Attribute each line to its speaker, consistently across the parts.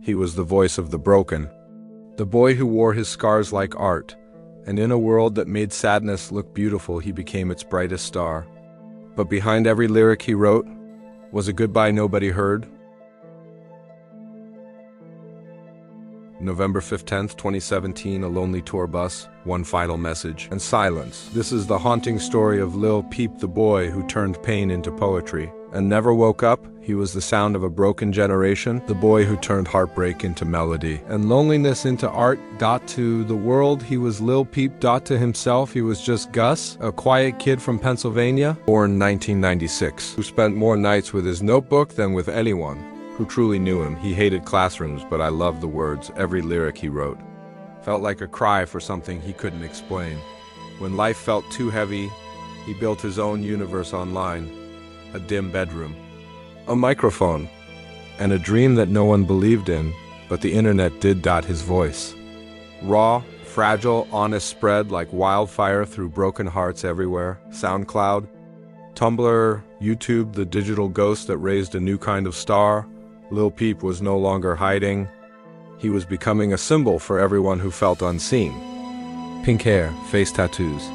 Speaker 1: He was the voice of the broken, the boy who wore his scars like art, and in a world that made sadness look beautiful, he became its brightest star. But behind every lyric he wrote was a goodbye nobody heard. November 15th, 2017, a lonely tour bus, one final message, and silence. This is the haunting story of Lil Peep, the boy who turned pain into poetry and never woke up. He was the sound of a broken generation, the boy who turned heartbreak into melody and loneliness into art. To the world, he was Lil Peep. To himself, he was just Gus, a quiet kid from Pennsylvania, born 1996, who spent more nights with his notebook than with anyone who truly knew him. He hated classrooms, but I loved the words. Every lyric he wrote felt like a cry for something he couldn't explain. When life felt too heavy, he built his own universe online, a dim bedroom, a microphone, and a dream that no one believed in, but the internet did. His voice, raw, fragile, honest, spread like wildfire through broken hearts everywhere. SoundCloud, Tumblr, YouTube, the digital ghost that raised a new kind of star. Lil Peep was no longer hiding. He was becoming a symbol for everyone who felt unseen. Pink hair, face tattoos,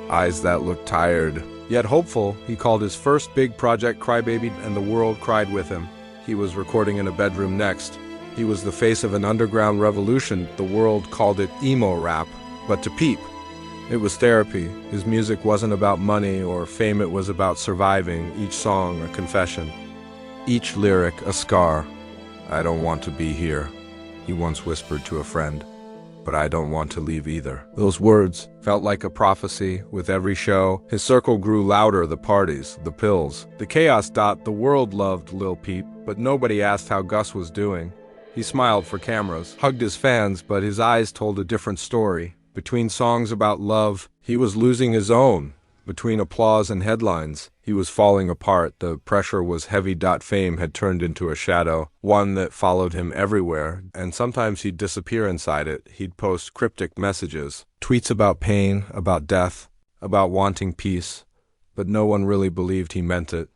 Speaker 1: eyes that looked tired, yet hopeful. He called his first big project Crybaby, and the world cried with him. He was recording in a bedroom next. He was the face of an underground revolution. The world called it emo rap, but to Peep, it was therapy. His music wasn't about money or fame, it was about surviving, each song a confession, each lyric a scar. I don't want to be here, he once whispered to a friend, but I don't want to leave either. Those words felt like a prophecy. With every show, his circle grew louder, the parties, the pills, the chaos. The world loved Lil Peep, but nobody asked how Gus was doing. He smiled for cameras, hugged his fans, but his eyes told a different story. Between songs about love, he was losing his own. Between applause and headlines, he was falling apart. The pressure was heavy. Fame had turned into a shadow, one that followed him everywhere, and sometimes he'd disappear inside it. He'd post cryptic messages, tweets about pain, about death, about wanting peace, but no one really believed he meant it.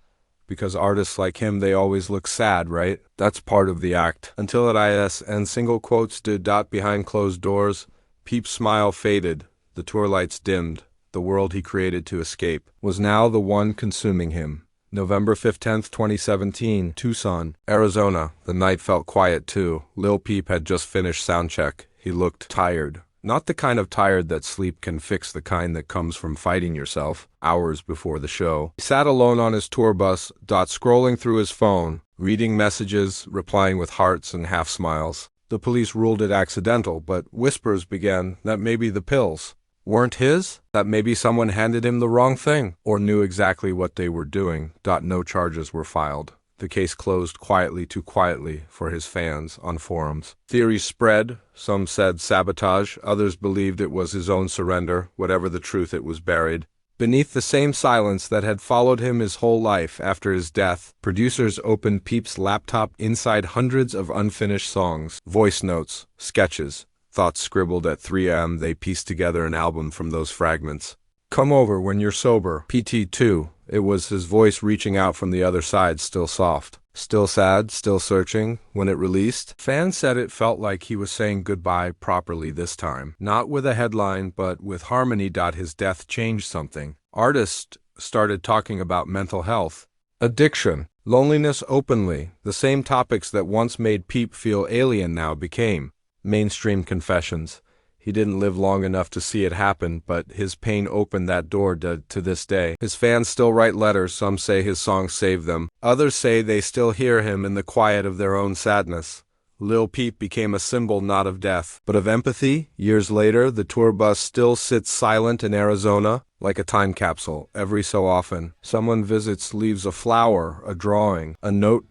Speaker 1: Because artists like him, they always look sad, right? That's part of the act. Until at ISN single quotes did. Behind closed doors, Peep's smile faded, the tour lights dimmed. The world he created to escape was now the one consuming him. November 15th, 2017, Tucson, Arizona. The night felt quiet too. Lil Peep had just finished soundcheck. He looked tired. Not the kind of tired that sleep can fix, the kind that comes from fighting yourself hours before the show. He sat alone on his tour bus, scrolling through his phone, reading messages, replying with hearts and half smiles. The police ruled it accidental, but whispers began that maybe the pills weren't his, that maybe someone handed him the wrong thing, or knew exactly what they were doing. No charges were filed. The case closed quietly, too quietly for his fans on forums. Theories spread. Some said sabotage, others believed it was his own surrender. Whatever the truth, it was buried beneath the same silence that had followed him his whole life. After his death, producers opened Peep's laptop. Inside, hundreds of unfinished songs, voice notes, sketches, thoughts scribbled at 3 a.m. They pieced together an album from those fragments. Come over when you're sober. PT2. It was his voice reaching out from the other side, still soft, still sad, still searching. When it released, fans said it felt like he was saying goodbye properly this time. Not with a headline, but with harmony. His death changed something. Artists started talking about mental health, addiction, loneliness openly. The same topics that once made Peep feel alien now became mainstream confessions. He didn't live long enough to see it happen, but his pain opened that door. To this day, his fans still write letters. Some say his songs saved them. Others say they still hear him in the quiet of their own sadness. Lil Peep became a symbol not of death, but of empathy. Years later, the tour bus still sits silent in Arizona, like a time capsule. Every so often, someone visits, leaves a flower, a drawing, a note.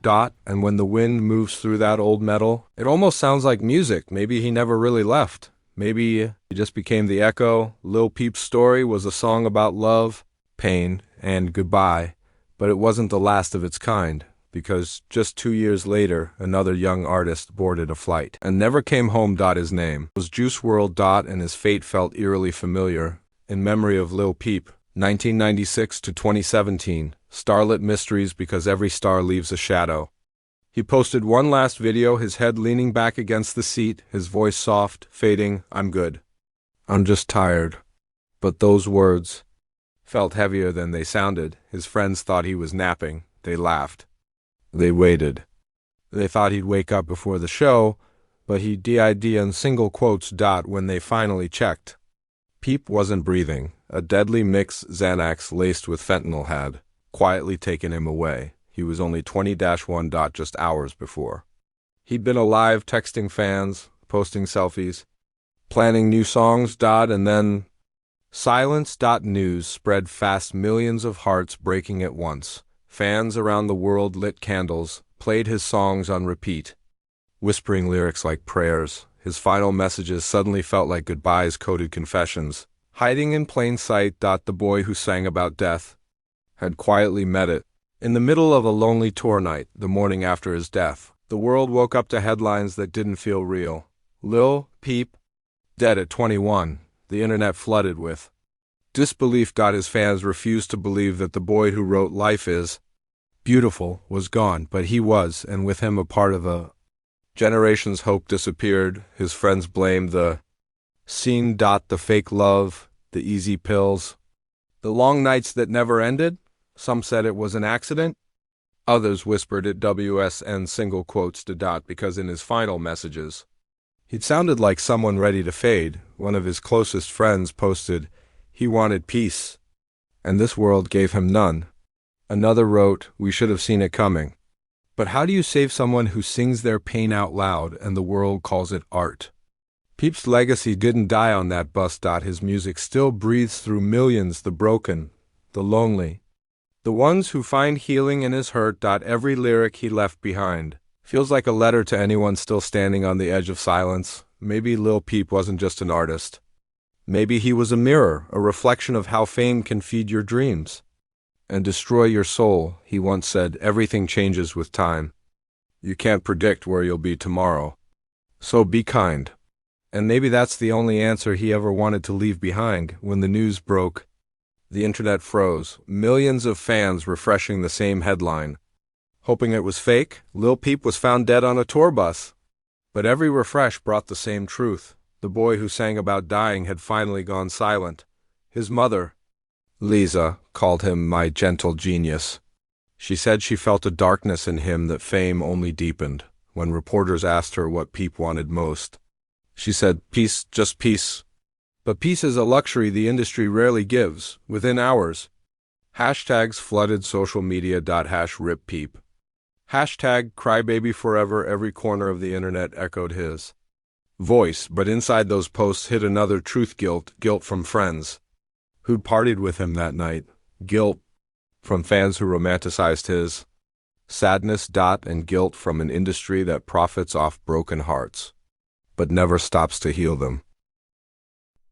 Speaker 1: And when the wind moves through that old metal, it almost sounds like music. Maybe he never really left. Maybe he just became the echo. Lil Peep's story was a song about love, pain, and goodbye, but it wasn't the last of its kind, because just 2 years later, another young artist boarded a flight and never came home. His name was Juice WRLD, and his fate felt eerily familiar. In memory of Lil Peep, 1996 to 2017, Starlit Mysteries, because every star leaves a shadow. He posted one last video, his head leaning back against the seat, his voice soft, fading, "I'm good. I'm just tired." But those words felt heavier than they sounded. His friends thought he was napping. They laughed. They waited. They thought he'd wake up before the show, but he did in single quotes. When they finally checked, Peep wasn't breathing. A deadly mix Xanax laced with fentanyl had quietly taken him away. He was only 20-1. Just hours before, he'd been alive, texting fans, posting selfies, planning new songs. And then silence. News spread fast, millions of hearts breaking at once. Fans around the world lit candles, played his songs on repeat, whispering lyrics like prayers. His final messages suddenly felt like goodbyes, coded confessions, hiding in plain sight. The boy who sang about death had quietly met it. In the middle of a lonely tour night, the morning after his death, the world woke up to headlines that didn't feel real. Lil Peep, dead at 21. The internet flooded with disbelief. His fans refused to believe that the boy who wrote "Life is Beautiful" was gone, but he was, and with him a part of a generation's hope disappeared. His friends blamed the scene. The fake love, the easy pills, the long nights that never ended. Some said it was an accident. Others whispered it WSN single quotes to because in his final messages, he'd sounded like someone ready to fade. One of his closest friends posted he wanted peace, and this world gave him none. Another wrote, "We should have seen it coming." But how do you save someone who sings their pain out loud and the world calls it art? Peep's legacy didn't die on that bus. His music still breathes through millions, the broken, the lonely, the ones who find healing in his hurt. Every lyric he left behind feels like a letter to anyone still standing on the edge of silence. Maybe Lil Peep wasn't just an artist. Maybe he was a mirror, a reflection of how fame can feed your dreams and destroy your soul. He once said, "Everything changes with time. You can't predict where you'll be tomorrow. So be kind." And maybe that's the only answer he ever wanted to leave behind. When the news broke, the internet froze. Millions of fans refreshing the same headline, hoping it was fake. Lil Peep was found dead on a tour bus. But every refresh brought the same truth. The boy who sang about dying had finally gone silent. His mother, Lisa, called him "my gentle genius." She said she felt a darkness in him that fame only deepened. When reporters asked her what Peep wanted most, she said, "Peace, just peace." But peace is a luxury the industry rarely gives. Within hours, hashtags flooded social media. #RipPeep. #Crybaby forever. Every corner of the internet echoed his voice, but inside those posts hid another truth. Guilt from friends who'd partied with him that night. Guilt from fans who romanticized his sadness. And guilt from an industry that profits off broken hearts, but never stops to heal them.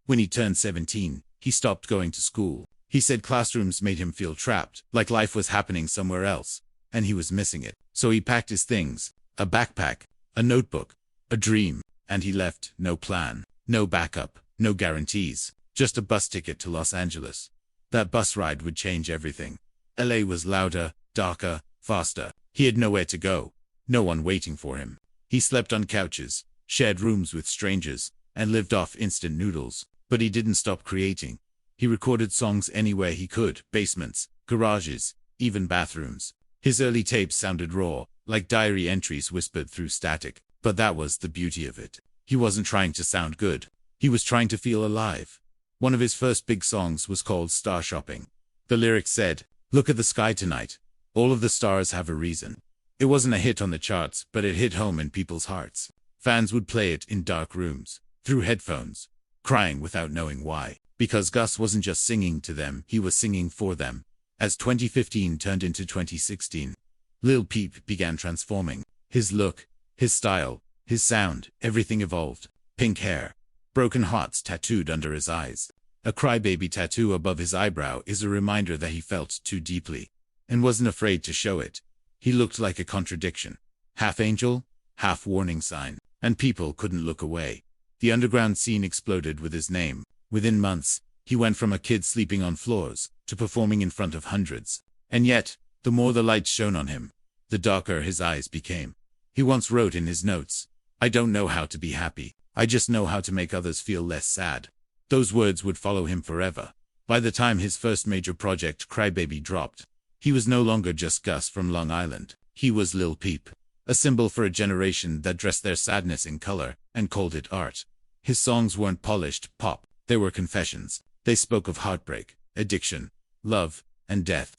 Speaker 2: When he turned 17, he stopped going to school. He said classrooms made him feel trapped, like life was happening somewhere else, and he was missing it. So he packed his things, a backpack, a notebook, a dream, and he left. No plan, no backup, no guarantees, just a bus ticket to Los Angeles. That bus ride would change everything. LA was louder, darker, faster. He had nowhere to go, no one waiting for him. He slept on couches, shared rooms with strangers, and lived off instant noodles. But he didn't stop creating. He recorded songs anywhere he could, basements, garages, even bathrooms. His early tapes sounded raw, like diary entries whispered through static. But that was the beauty of it. He wasn't trying to sound good. He was trying to feel alive. One of his first big songs was called "Star Shopping." The lyrics said, "Look at the sky tonight. All of the stars have a reason." It wasn't a hit on the charts, but it hit home in people's hearts. Fans would play it in dark rooms, through headphones, crying without knowing why. Because Gus wasn't just singing to them, he was singing for them. As 2015 turned into 2016, Lil Peep began transforming. His look, his style, his sound, everything evolved. Pink hair, broken hearts tattooed under his eyes. A crybaby tattoo above his eyebrow is a reminder that he felt too deeply, and wasn't afraid to show it. He looked like a contradiction. Half angel, half warning sign, and people couldn't look away. The underground scene exploded with his name. Within months, he went from a kid sleeping on floors to performing in front of hundreds. And yet, the more the light shone on him, the darker his eyes became. He once wrote in his notes, "I don't know how to be happy. I just know how to make others feel less sad." Those words would follow him forever. By the time his first major project, Crybaby, dropped, he was no longer just Gus from Long Island. He was Lil Peep, a symbol for a generation that dressed their sadness in color and called it art. His songs weren't polished pop. They were confessions. They spoke of heartbreak, addiction, love, and death.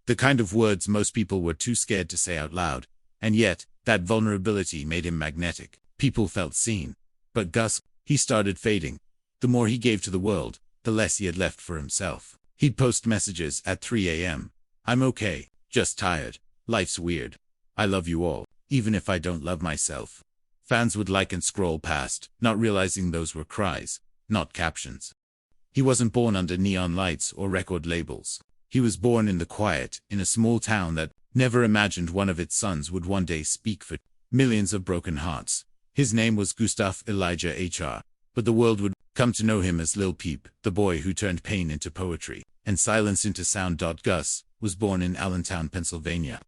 Speaker 2: The kind of words most people were too scared to say out loud. And yet, that vulnerability made him magnetic. People felt seen. But Gus, he started fading. The more he gave to the world, the less he had left for himself. He'd post messages at 3 a.m. "I'm okay, just tired. Life's weird. I love you all, even if I don't love myself." Fans would like and scroll past, not realizing those were cries, not captions. He wasn't born under neon lights or record labels. He was born in the quiet, in a small town that never imagined one of its sons would one day speak for millions of broken hearts. His name was Gustav Elijah H.R., but the world would come to know him as Lil Peep, the boy who turned pain into poetry and silence into sound. Gus was born in Allentown, Pennsylvania,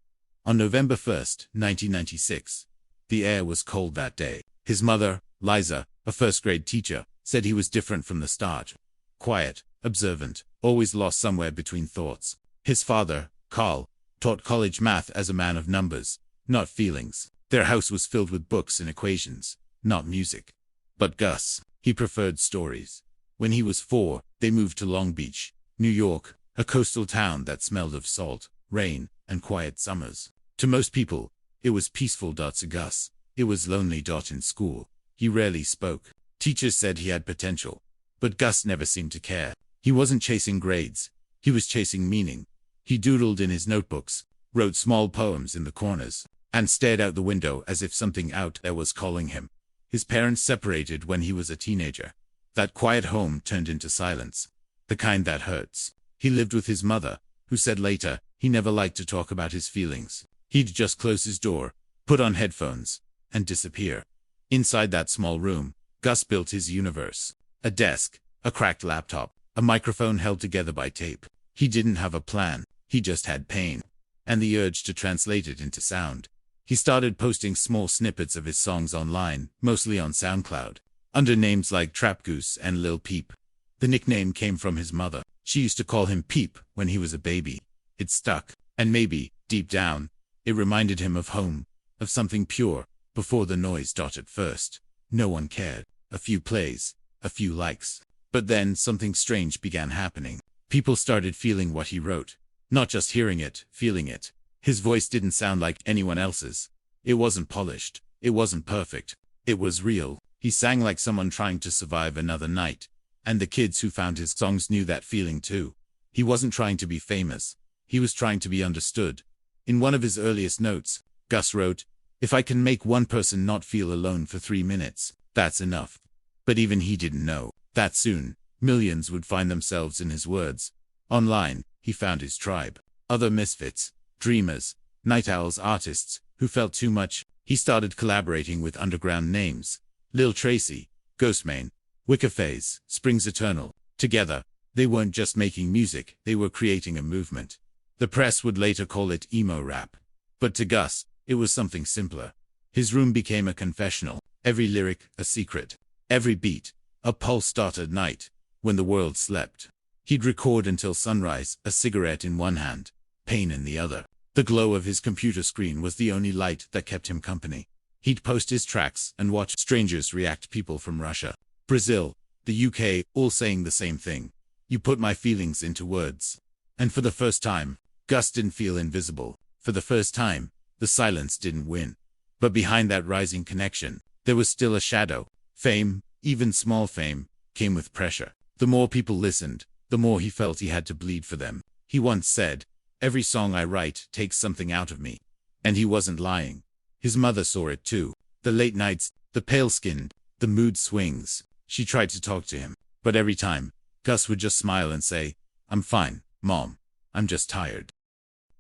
Speaker 2: on November 1st, 1996. The air was cold that day. His mother, Liza, a first-grade teacher, said he was different from the start. Quiet, observant, always lost somewhere between thoughts. His father, Carl, taught college math as a man of numbers, not feelings. Their house was filled with books and equations, not music. But Gus, he preferred stories. When he was 4, they moved to Long Beach, New York, a coastal town that smelled of salt, rain, and quiet summers. To most people, it was peaceful. To Gus, it was lonely. In school, he rarely spoke. Teachers said he had potential, but Gus never seemed to care. He wasn't chasing grades. He was chasing meaning. He doodled in his notebooks, wrote small poems in the corners, and stared out the window as if something out there was calling him. His parents separated when he was a teenager. That quiet home turned into silence, the kind that hurts. He lived with his mother, who said later he never liked to talk about his feelings. He'd just close his door, put on headphones, and disappear. Inside that small room, Gus built his universe. A desk, a cracked laptop, a microphone held together by tape. He didn't have a plan. He just had pain, and the urge to translate it into sound. He started posting small snippets of his songs online, mostly on SoundCloud, under names like Trap Goose and Lil Peep. The nickname came from his mother. She used to call him Peep when he was a baby. It stuck, and maybe, deep down, it reminded him of home, of something pure, before the noise. At first, no one cared. A few plays, a few likes. But then something strange began happening. People started feeling what he wrote. Not just hearing it, feeling it. His voice didn't sound like anyone else's. It wasn't polished. It wasn't perfect. It was real. He sang like someone trying to survive another night. And the kids who found his songs knew that feeling too. He wasn't trying to be famous. He was trying to be understood. In one of his earliest notes, Gus wrote, "If I can make one person not feel alone for 3 minutes, that's enough." But even he didn't know that soon, millions would find themselves in his words. Online, he found his tribe. Other misfits, dreamers, night owls, artists who felt too much. He started collaborating with underground names. Lil Tracy, Ghostmane, Wickerphase, Springs Eternal. Together, they weren't just making music, they were creating a movement. The press would later call it emo rap. But to Gus, it was something simpler. His room became a confessional. Every lyric, a secret. Every beat, a pulse. At night, when the world slept, he'd record until sunrise, a cigarette in one hand, pain in the other. The glow of his computer screen was the only light that kept him company. He'd post his tracks and watch strangers react. People from Russia, Brazil, the UK, all saying the same thing. "You put my feelings into words." And for the first time, Gus didn't feel invisible. For the first time, the silence didn't win. But behind that rising connection, there was still a shadow. Fame, even small fame, came with pressure. The more people listened, the more he felt he had to bleed for them. He once said, "Every song I write takes something out of me." And he wasn't lying. His mother saw it too. The late nights, the pale skin, the mood swings. She tried to talk to him, but every time, Gus would just smile and say, "I'm fine, Mom. I'm just tired."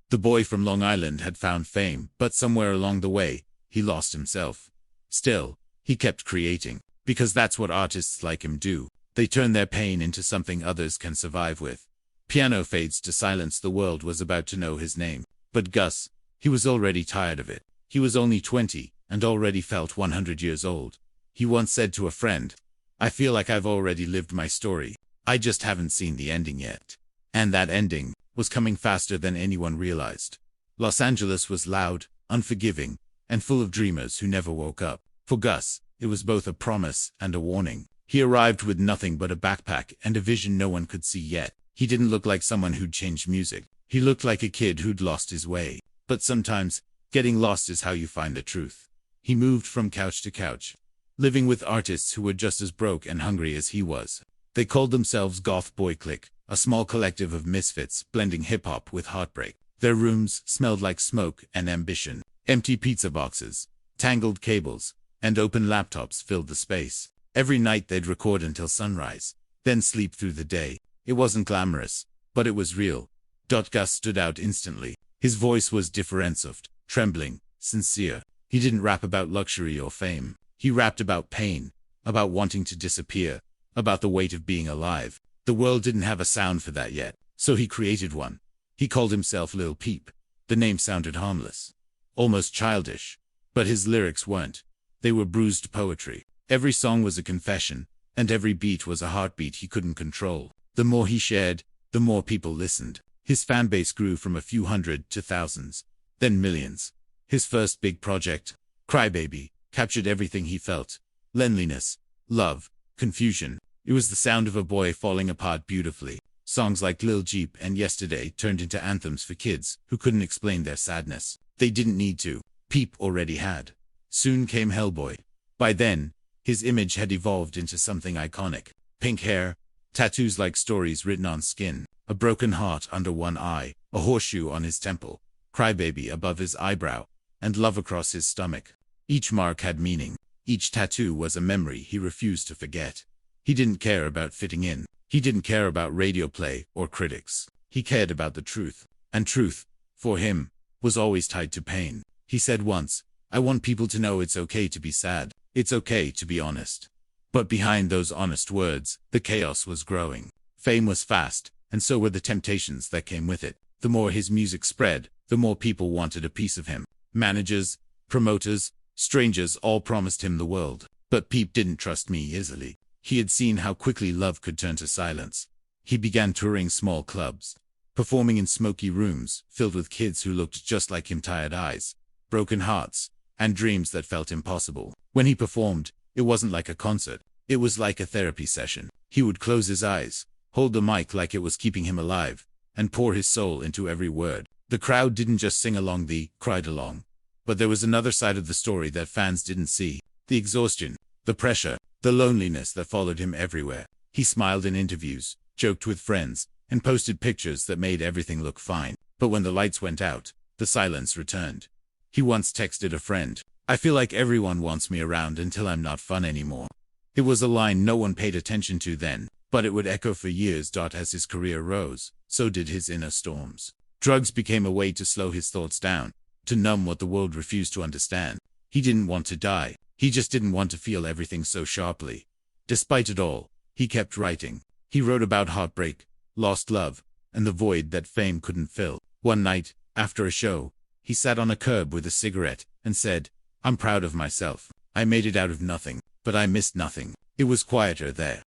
Speaker 2: The boy from Long Island had found fame, but somewhere along the way, he lost himself. Still, he kept creating, because that's what artists like him do. They turn their pain into something others can survive with. Piano fades to silence. The world was about to know his name. But Gus, he was already tired of it. He was only 20, and already felt 100 years old. He once said to a friend, "I feel like I've already lived my story. I just haven't seen the ending yet." And that ending was coming faster than anyone realized. Los Angeles was loud, unforgiving, and full of dreamers who never woke up. For Gus, it was both a promise and a warning. He arrived with nothing but a backpack and a vision no one could see yet. He didn't look like someone who'd changed music. He looked like a kid who'd lost his way. But sometimes, getting lost is how you find the truth. He moved from couch to couch, living with artists who were just as broke and hungry as he was. They called themselves Goth Boy Clique, a small collective of misfits blending hip-hop with heartbreak. Their rooms smelled like smoke and ambition. Empty pizza boxes, tangled cables, and open laptops filled the space. Every night they'd record until sunrise, then sleep through the day. It wasn't glamorous, but it was real. Gus stood out instantly. His voice was differentiated, trembling, sincere. He didn't rap about luxury or fame. He rapped about pain, about wanting to disappear, about the weight of being alive. The world didn't have a sound for that yet, so he created one. He called himself Lil Peep. The name sounded harmless, almost childish, but his lyrics weren't. They were bruised poetry. Every song was a confession, and every beat was a heartbeat he couldn't control. The more he shared, the more people listened. His fan base grew from a few hundred to thousands, then millions. His first big project, Crybaby, captured everything he felt: loneliness, love, confusion. It was the sound of a boy falling apart beautifully. Songs like Lil Jeep and Yesterday turned into anthems for kids who couldn't explain their sadness. They didn't need to. Peep already had. Soon came Hellboy. By then, his image had evolved into something iconic. Pink hair, tattoos like stories written on skin, a broken heart under one eye, a horseshoe on his temple, Crybaby above his eyebrow, and love across his stomach. Each mark had meaning. Each tattoo was a memory he refused to forget. He didn't care about fitting in. He didn't care about radio play or critics. He cared about the truth. And truth, for him, was always tied to pain. He said once, "I want people to know it's okay to be sad. It's okay to be honest." But behind those honest words, the chaos was growing. Fame was fast, and so were the temptations that came with it. The more his music spread, the more people wanted a piece of him. Managers, promoters, strangers all promised him the world. But Peep didn't trust me easily. He had seen how quickly love could turn to silence. He began touring small clubs, performing in smoky rooms filled with kids who looked just like him, tired eyes, broken hearts, and dreams that felt impossible. When he performed, it wasn't like a concert. It was like a therapy session. He would close his eyes, hold the mic like it was keeping him alive, and pour his soul into every word. The crowd didn't just sing along, they cried along. But there was another side of the story that fans didn't see. The exhaustion, the pressure, the loneliness that followed him everywhere. He smiled in interviews, joked with friends, and posted pictures that made everything look fine. But when the lights went out, the silence returned. He once texted a friend, "I feel like everyone wants me around until I'm not fun anymore." It was a line no one paid attention to then, but it would echo for years. As his career rose, so did his inner storms. Drugs became a way to slow his thoughts down, to numb what the world refused to understand. He didn't want to die. He just didn't want to feel everything so sharply. Despite it all, he kept writing. He wrote about heartbreak, lost love, and the void that fame couldn't fill. One night, after a show, he sat on a curb with a cigarette and said, "I'm proud of myself. I made it out of nothing, but I missed nothing." It was quieter there.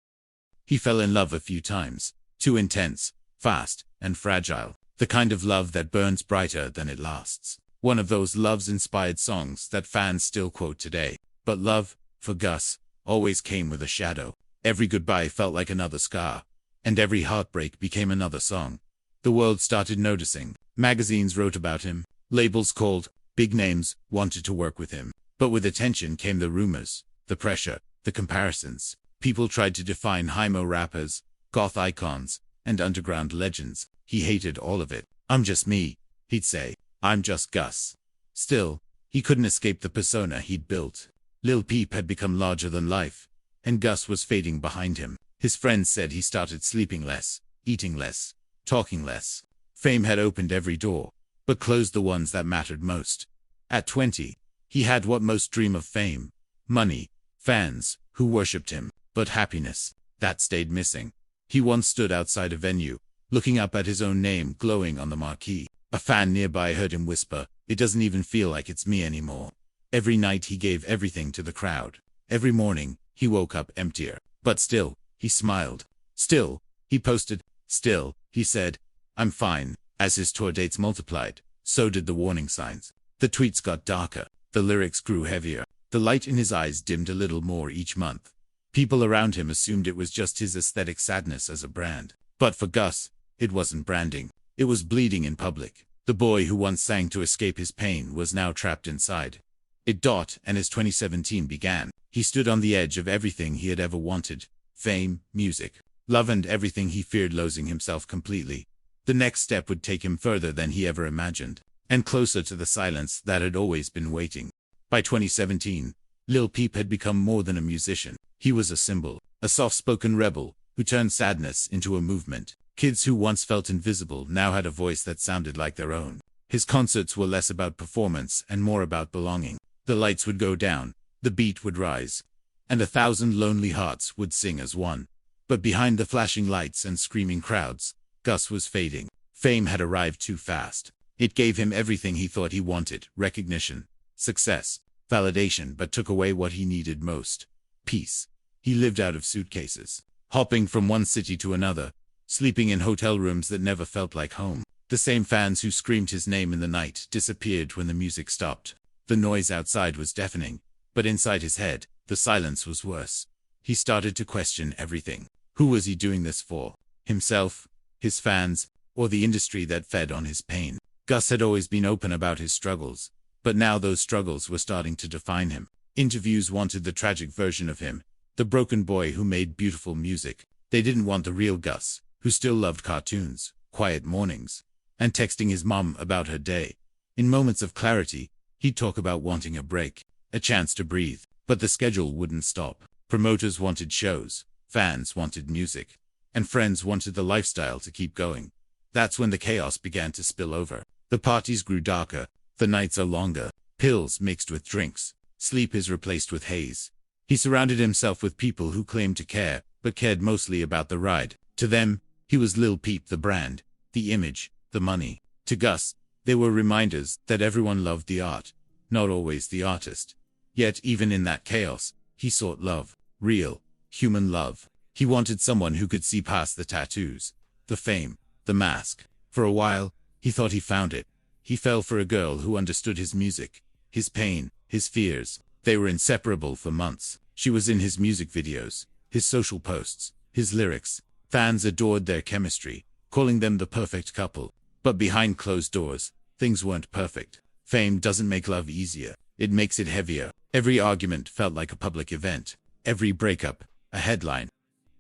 Speaker 2: He fell in love a few times, too intense, fast, and fragile. The kind of love that burns brighter than it lasts. One of those loves-inspired songs that fans still quote today. But love, for Gus, always came with a shadow. Every goodbye felt like another scar, and every heartbreak became another song. The world started noticing. Magazines wrote about him. Labels called. Big names wanted to work with him. But with attention came the rumors, the pressure, the comparisons. People tried to define Hymo rappers, goth icons, and underground legends. He hated all of it. "I'm just me," he'd say. "I'm just Gus." Still, he couldn't escape the persona he'd built. Lil Peep had become larger than life, and Gus was fading behind him. His friends said he started sleeping less, eating less, talking less. Fame had opened every door, but closed the ones that mattered most. At 20, he had what most dream of: fame, money, fans who worshipped him, but happiness, that stayed missing. He once stood outside a venue, looking up at his own name glowing on the marquee. A fan nearby heard him whisper, "It doesn't even feel like it's me anymore." Every night he gave everything to the crowd. Every morning, he woke up emptier. But still, he smiled. Still, he posted. Still, he said, "I'm fine." As his tour dates multiplied, so did the warning signs. The tweets got darker. The lyrics grew heavier. The light in his eyes dimmed a little more each month. People around him assumed it was just his aesthetic sadness as a brand. But for Gus, it wasn't branding. It was bleeding in public. The boy who once sang to escape his pain was now trapped inside. And as 2017 began, he stood on the edge of everything he had ever wanted: fame, music, love, and everything he feared losing himself completely. The next step would take him further than he ever imagined, and closer to the silence that had always been waiting. By 2017, Lil Peep had become more than a musician. He was a symbol, a soft-spoken rebel who turned sadness into a movement. Kids who once felt invisible now had a voice that sounded like their own. His concerts were less about performance and more about belonging. The lights would go down, the beat would rise, and 1,000 lonely hearts would sing as one. But behind the flashing lights and screaming crowds, Gus was fading. Fame had arrived too fast. It gave him everything he thought he wanted: recognition, success, validation, but took away what he needed most: peace. He lived out of suitcases, hopping from one city to another, sleeping in hotel rooms that never felt like home. The same fans who screamed his name in the night disappeared when the music stopped. The noise outside was deafening, but inside his head, the silence was worse. He started to question everything. Who was he doing this for? Himself, his fans, or the industry that fed on his pain? Gus had always been open about his struggles, but now those struggles were starting to define him. Interviews wanted the tragic version of him, the broken boy who made beautiful music. They didn't want the real Gus, who still loved cartoons, quiet mornings, and texting his mom about her day. In moments of clarity, he'd talk about wanting a break, a chance to breathe. But the schedule wouldn't stop. Promoters wanted shows, fans wanted music, and friends wanted the lifestyle to keep going. That's when the chaos began to spill over. The parties grew darker, the nights are longer, pills mixed with drinks, sleep is replaced with haze. He surrounded himself with people who claimed to care, but cared mostly about the ride. To them, he was Lil Peep, the brand, the image, the money. To Gus, they were reminders that everyone loved the art, not always the artist. Yet even in that chaos, he sought love, real, human love. He wanted someone who could see past the tattoos, the fame, the mask. For a while, he thought he found it. He fell for a girl who understood his music, his pain, his fears. They were inseparable for months. She was in his music videos, his social posts, his lyrics. Fans adored their chemistry, calling them the perfect couple. But behind closed doors, things weren't perfect. Fame doesn't make love easier. It makes it heavier. Every argument felt like a public event. Every breakup, a headline.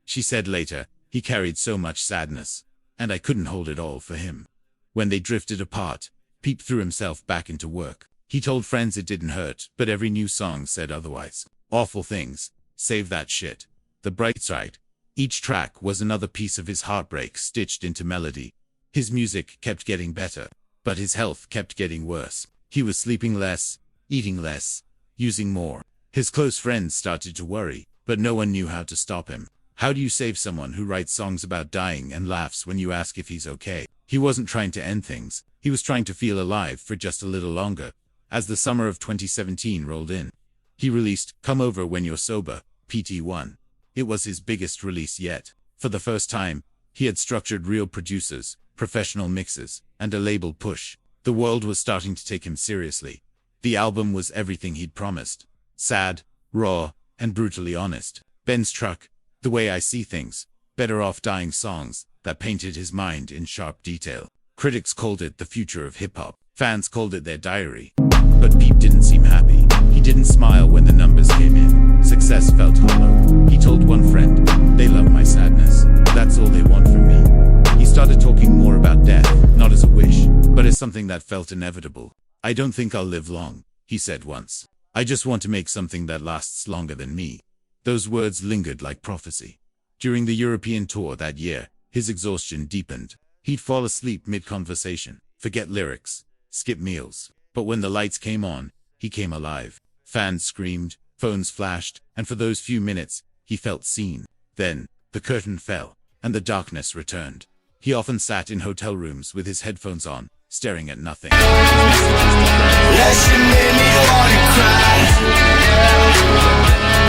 Speaker 2: She said later, he carried so much sadness, and I couldn't hold it all for him. When they drifted apart, Peep threw himself back into work. He told friends it didn't hurt, but every new song said otherwise. Awful things. Save that shit. The bright side. Each track was another piece of his heartbreak stitched into melody. His music kept getting better, but his health kept getting worse. He was sleeping less, eating less, using more. His close friends started to worry, but no one knew how to stop him. How do you save someone who writes songs about dying and laughs when you ask if he's okay? He wasn't trying to end things. He was trying to feel alive for just a little longer. As the summer of 2017 rolled in, he released Come Over When You're Sober, PT1. It was his biggest release yet. For the first time, he had structured real producers, professional mixes, and a label push. The world was starting to take him seriously. The album was everything he'd promised. Sad, raw, and brutally honest. Ben's Truck, The Way I See Things, Better Off Dying songs that painted his mind in sharp detail. Critics called it the future of hip-hop. Fans called it their diary. But Peep didn't seem happy. He didn't smile when the numbers came in. Success felt hollow. He told one friend, "They love my sadness. That's all they want from me." He started talking more about death, not as a wish, but as something that felt inevitable. "I don't think I'll live long," he said once. "I just want to make something that lasts longer than me." Those words lingered like prophecy. During the European tour that year, his exhaustion deepened. He'd fall asleep mid-conversation, forget lyrics, skip meals. But when the lights came on, he came alive. Fans screamed, phones flashed, and for those few minutes, he felt seen. Then, the curtain fell, and the darkness returned. He often sat in hotel rooms with his headphones on, staring at nothing. His messages to friends.
Speaker 3: That shit made me wanna cry.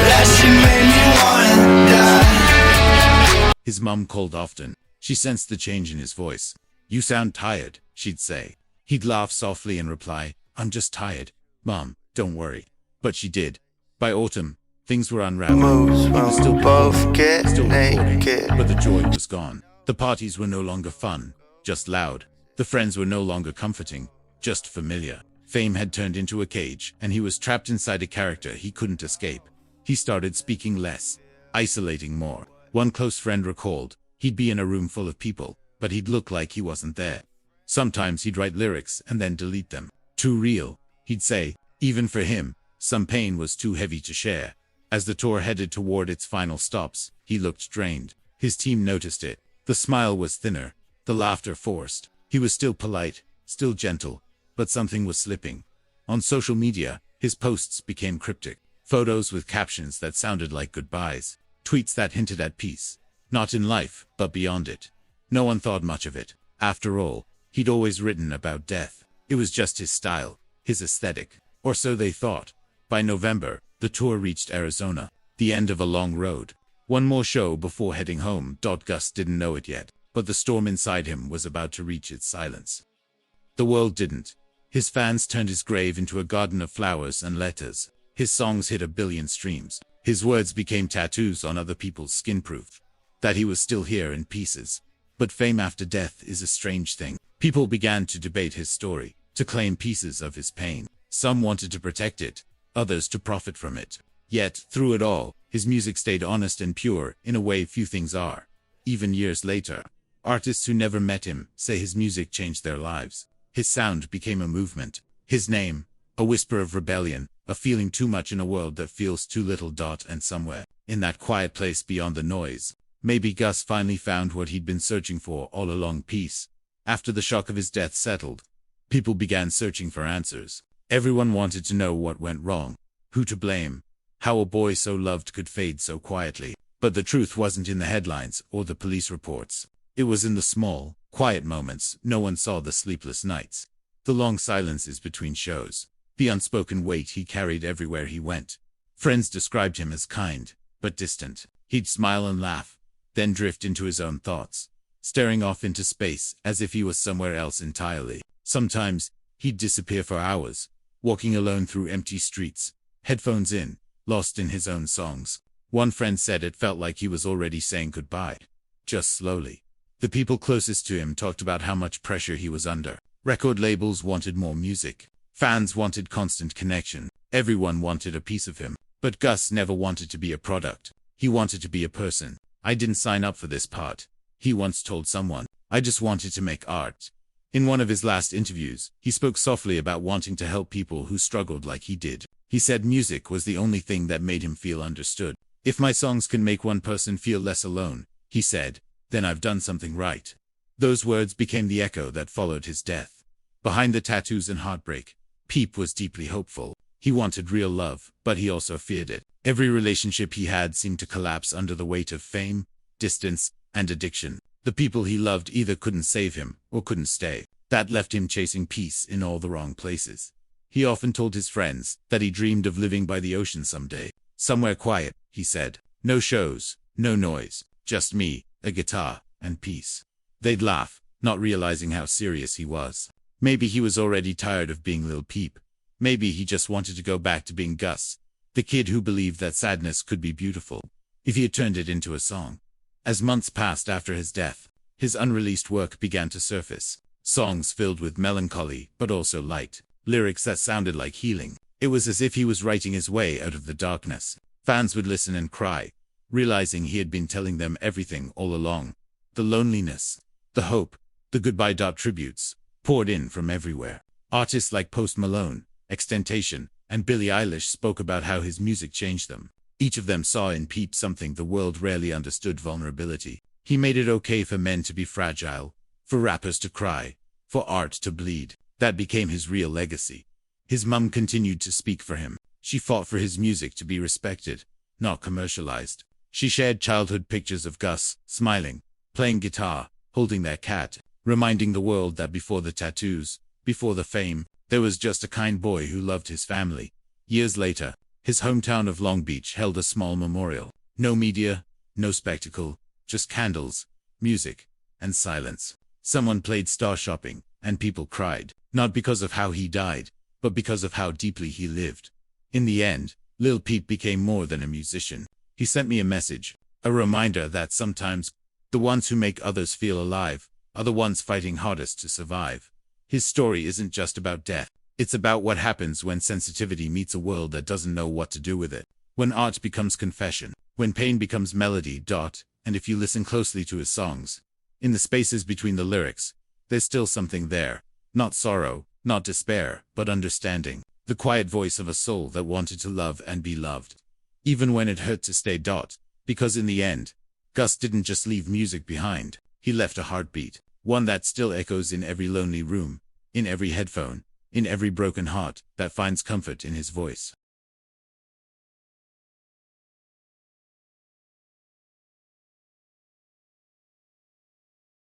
Speaker 3: That shit made me wanna die.
Speaker 2: His mum called often. She sensed the change in his voice. "You sound tired," she'd say. He'd laugh softly and reply, "I'm just tired. Mom, don't worry." But she did. By autumn, things were unraveling. He was still performing, still recording, but the joy was gone. The parties were no longer fun, just loud. The friends were no longer comforting, just familiar. Fame had turned into a cage, and he was trapped inside a character he couldn't escape. He started speaking less, isolating more. One close friend recalled, he'd be in a room full of people, but he'd look like he wasn't there. Sometimes he'd write lyrics and then delete them. Too real, he'd say. Even for him, some pain was too heavy to share. As the tour headed toward its final stops, he looked drained. His team noticed it. The smile was thinner, the laughter forced. He was still polite, still gentle, but something was slipping. On social media, his posts became cryptic. Photos with captions that sounded like goodbyes. Tweets that hinted at peace. Not in life, but beyond it. No one thought much of it. After all, he'd always written about death. It was just his style, his aesthetic. Or so they thought. By November, the tour reached Arizona. The end of a long road. One more show before heading home. Gus didn't know it yet, but the storm inside him was about to reach its silence. The world didn't. His fans turned his grave into a garden of flowers and letters. His songs hit 1 billion streams. His words became tattoos on other people's skin, proof that he was still here in pieces. But fame after death is a strange thing. People began to debate his story, to claim pieces of his pain. Some wanted to protect it, others to profit from it. Yet, through it all, his music stayed honest and pure, in a way few things are. Even years later, artists who never met him say his music changed their lives. His sound became a movement. His name, a whisper of rebellion, a feeling too much in a world that feels too little. And somewhere, in that quiet place beyond the noise, maybe Gus finally found what he'd been searching for all along: peace. After the shock of his death settled, people began searching for answers. Everyone wanted to know what went wrong, who to blame, how a boy so loved could fade so quietly. But the truth wasn't in the headlines or the police reports. It was in the small, quiet moments. No one saw the sleepless nights, the long silences between shows, the unspoken weight he carried everywhere he went. Friends described him as kind, but distant. He'd smile and laugh, then drift into his own thoughts, staring off into space as if he was somewhere else entirely. Sometimes, he'd disappear for hours, walking alone through empty streets, headphones in, lost in his own songs. One friend said it felt like he was already saying goodbye, just slowly. The people closest to him talked about how much pressure he was under. Record labels wanted more music. Fans wanted constant connection. Everyone wanted a piece of him. But Gus never wanted to be a product. He wanted to be a person. "I didn't sign up for this part," he once told someone. "I just wanted to make art." In one of his last interviews, he spoke softly about wanting to help people who struggled like he did. He said music was the only thing that made him feel understood. "If my songs can make one person feel less alone," he said, "then I've done something right." Those words became the echo that followed his death. Behind the tattoos and heartbreak, Peep was deeply hopeful. He wanted real love, but he also feared it. Every relationship he had seemed to collapse under the weight of fame, distance, and addiction. The people he loved either couldn't save him or couldn't stay. That left him chasing peace in all the wrong places. He often told his friends that he dreamed of living by the ocean someday. "Somewhere quiet," he said. "No shows, no noise, just me, a guitar, and peace." They'd laugh, not realizing how serious he was. Maybe he was already tired of being Lil Peep. Maybe he just wanted to go back to being Gus, the kid who believed that sadness could be beautiful, if he had turned it into a song. As months passed after his death, his unreleased work began to surface. Songs filled with melancholy, but also light. Lyrics that sounded like healing. It was as if he was writing his way out of the darkness. Fans would listen and cry, realizing he had been telling them everything all along. The loneliness, the hope, the goodbye. Tributes poured in from everywhere. Artists like Post Malone, XXXTentacion, and Billie Eilish spoke about how his music changed them. Each of them saw in Peep something the world rarely understood: vulnerability. He made it okay for men to be fragile, for rappers to cry, for art to bleed. That became his real legacy. His mum continued to speak for him. She fought for his music to be respected, not commercialized. She shared childhood pictures of Gus, smiling, playing guitar, holding their cat, reminding the world that before the tattoos, before the fame, there was just a kind boy who loved his family. Years later, his hometown of Long Beach held a small memorial. No media, no spectacle, just candles, music, and silence. Someone played Star Shopping, and people cried, not because of how he died, but because of how deeply he lived. In the end, Lil Peep became more than a musician. He sent me a message, a reminder that sometimes the ones who make others feel alive are the ones fighting hardest to survive. His story isn't just about death. It's about what happens when sensitivity meets a world that doesn't know what to do with it. When art becomes confession, when pain becomes melody. And if you listen closely to his songs, in the spaces between the lyrics, there's still something there. Not sorrow, not despair, but understanding. The quiet voice of a soul that wanted to love and be loved. Even when it hurt to stay. Because in the end, Gus didn't just leave music behind. He left a heartbeat. One that still echoes in every lonely room, in every headphone, in every broken heart that finds comfort in his voice.